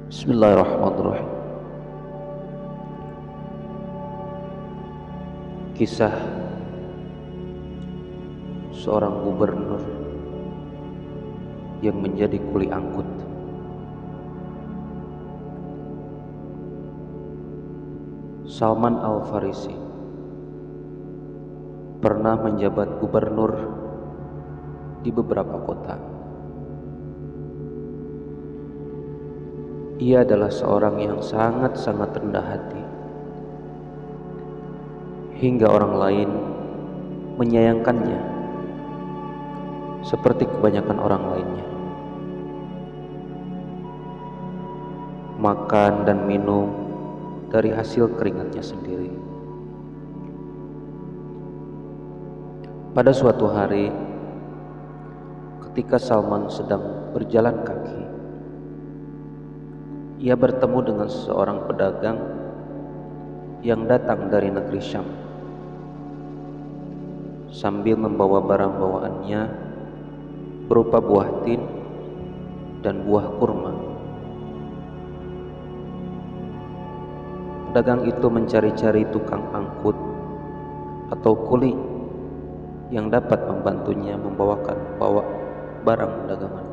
Bismillahirrahmanirrahim. Kisah seorang gubernur yang menjadi kuli angkut. Salman Al-Farisi pernah menjabat gubernur di beberapa kota. Ia adalah seorang yang sangat-sangat rendah hati, hingga orang lain menyayangkannya seperti kebanyakan orang lainnya. Makan dan minum dari hasil keringatnya sendiri. Pada suatu hari, ketika Salman sedang berjalan kaki, ia bertemu dengan seorang pedagang yang datang dari negeri Syam sambil membawa barang bawaannya berupa buah tin dan buah kurma. Pedagang itu mencari-cari tukang angkut atau kuli yang dapat membantunya membawa barang dagangannya.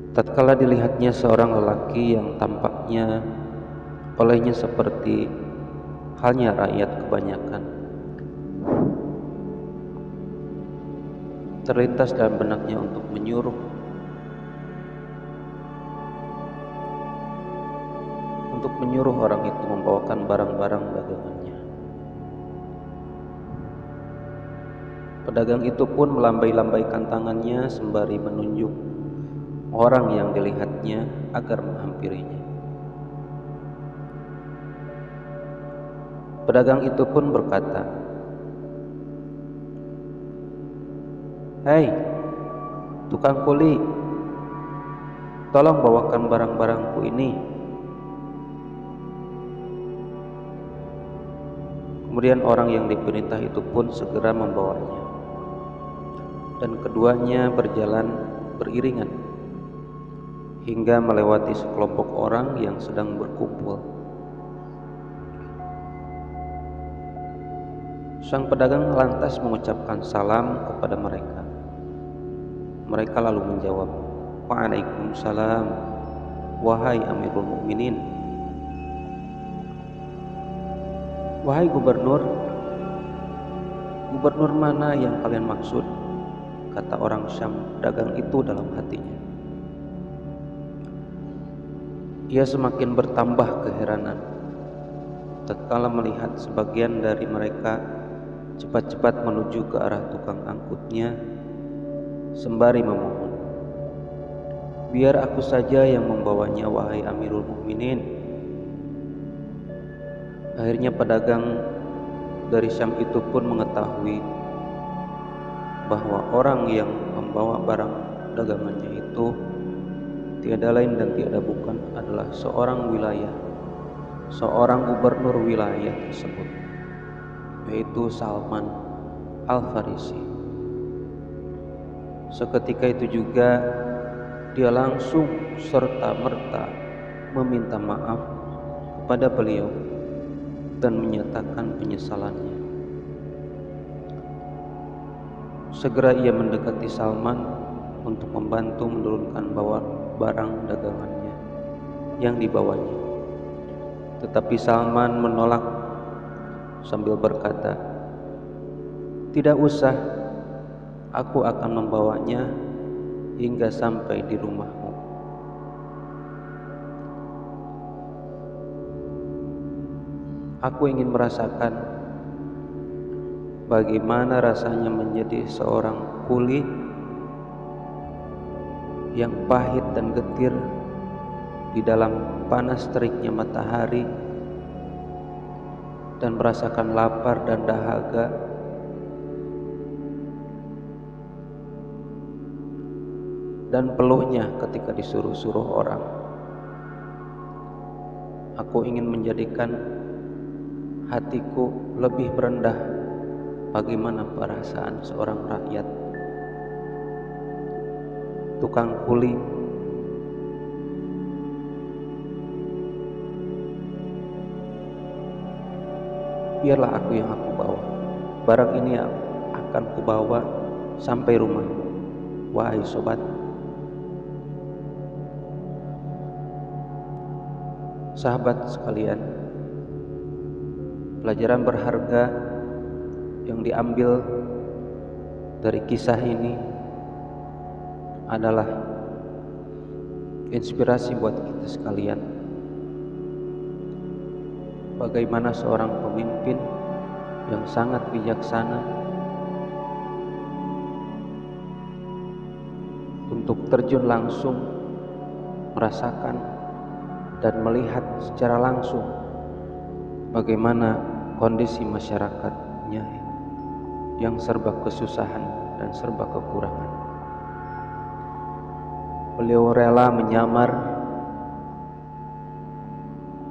Tatkala dilihatnya seorang lelaki yang tampaknya olehnya seperti halnya rakyat kebanyakan, terlintas dalam benaknya untuk menyuruh orang itu membawakan barang-barang dagangannya. Pedagang itu pun melambai-lambaikan tangannya sembari menunjuk orang yang dilihatnya agar menghampirinya. Pedagang itu pun berkata, "Hei, tukang kuli, tolong bawakan barang-barangku ini." Kemudian orang yang diperintah itu pun segera membawanya, dan keduanya berjalan beriringan hingga melewati sekelompok orang yang sedang berkumpul. Sang pedagang lantas mengucapkan salam kepada mereka. Mereka lalu menjawab, "Waalaikumsalam, wahai Amirul Mukminin." "Wahai gubernur, gubernur mana yang kalian maksud?" kata orang Syam pedagang itu dalam hatinya. Ia semakin bertambah keheranan tatkala melihat sebagian dari mereka cepat-cepat menuju ke arah tukang angkutnya sembari memohon, "Biar aku saja yang membawanya, wahai Amirul Mukminin." Akhirnya pedagang dari Syam itu pun mengetahui bahwa orang yang membawa barang dagangannya itu tiada lain dan tiada bukan adalah seorang gubernur wilayah tersebut, yaitu Salman Al-Farisi. Seketika itu juga dia langsung serta-merta meminta maaf kepada beliau dan menyatakan penyesalannya. Segera ia mendekati Salman untuk membantu menurunkan barang dagangannya yang dibawanya. Tetapi Salman menolak sambil berkata, "Tidak usah, aku akan membawanya hingga sampai di rumahmu." Aku ingin merasakan bagaimana rasanya menjadi seorang kuli yang pahit dan getir di dalam panas teriknya matahari, dan merasakan lapar dan dahaga, dan peluhnya ketika disuruh-suruh orang. Aku ingin menjadikan hatiku lebih merendah bagaimana perasaan seorang rakyat tukang kuli, biarlah aku yang aku bawa. Barang ini akan kubawa sampai rumah. Wahai sobat, sahabat sekalian, pelajaran berharga yang diambil dari kisah ini adalah inspirasi buat kita sekalian. Bagaimana seorang pemimpin yang sangat bijaksana untuk terjun langsung, merasakan dan melihat secara langsung bagaimana kondisi masyarakatnya yang serba kesusahan dan serba kekurangan. Beliau rela menyamar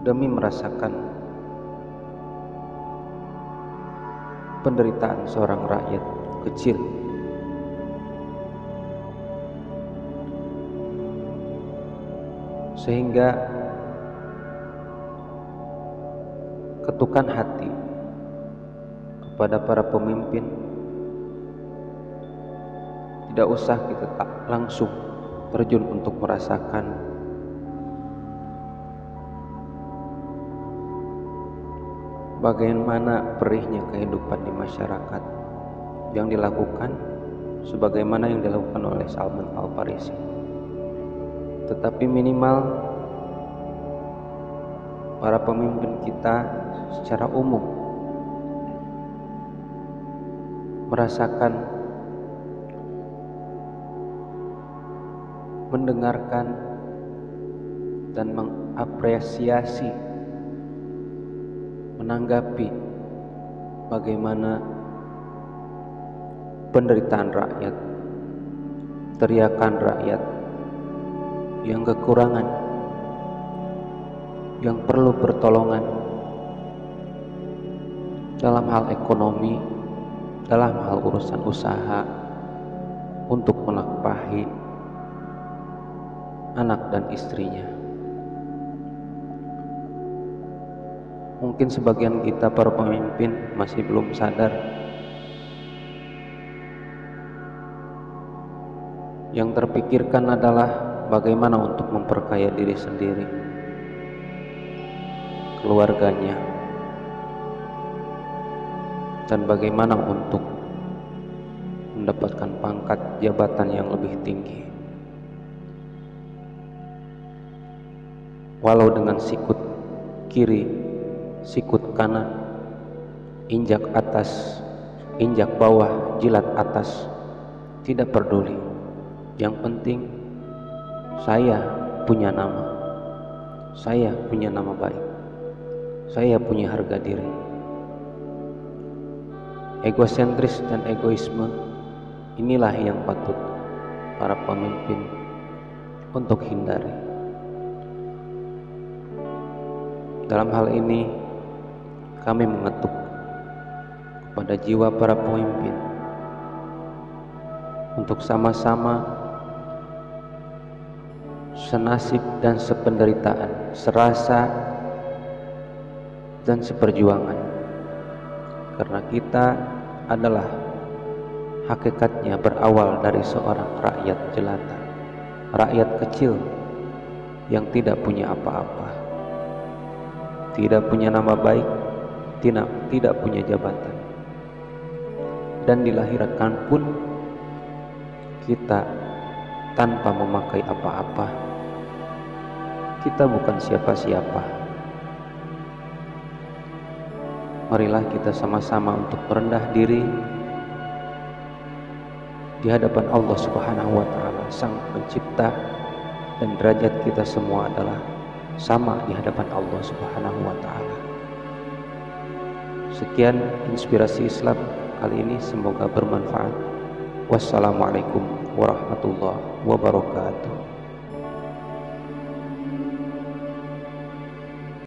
demi merasakan penderitaan seorang rakyat kecil. Sehingga ketukan hati kepada para pemimpin tidak usah kita langsung terjun untuk merasakan bagaimana perihnya kehidupan di masyarakat yang dilakukan sebagaimana yang dilakukan oleh Salman Al-Farisi. Tetapi minimal para pemimpin kita secara umum merasakan, mendengarkan dan mengapresiasi, menanggapi bagaimana penderitaan rakyat, teriakan rakyat yang kekurangan, yang perlu pertolongan dalam hal ekonomi, dalam hal urusan usaha, untuk menafkahi anak dan istrinya. Mungkin sebagian kita para pemimpin masih belum sadar yang terpikirkan adalah bagaimana untuk memperkaya diri sendiri, keluarganya, dan bagaimana untuk mendapatkan pangkat jabatan yang lebih tinggi. Walau dengan sikut kiri, sikut kanan, injak atas, injak bawah, jilat atas, tidak peduli. Yang penting saya punya nama, saya punya nama baik, saya punya harga diri. Egosentris dan egoisme inilah yang patut para pemimpin untuk hindari. Dalam hal ini kami mengetuk kepada jiwa para pemimpin untuk sama-sama senasib dan sependeritaan, serasa dan seperjuangan, karena kita adalah hakikatnya berawal dari seorang rakyat jelata, rakyat kecil yang tidak punya apa-apa, tidak punya nama baik, tidak punya jabatan, dan dilahirkan pun kita tanpa memakai apa-apa. Kita bukan siapa-siapa. Marilah kita sama-sama untuk merendah diri di hadapan Allah Subhanahu wa Ta'ala, Sang Pencipta, dan derajat kita semua adalah sama di hadapan Allah Subhanahu wa Ta'ala. Sekian inspirasi Islam kali ini, semoga bermanfaat. Wassalamualaikum warahmatullahi wabarakatuh.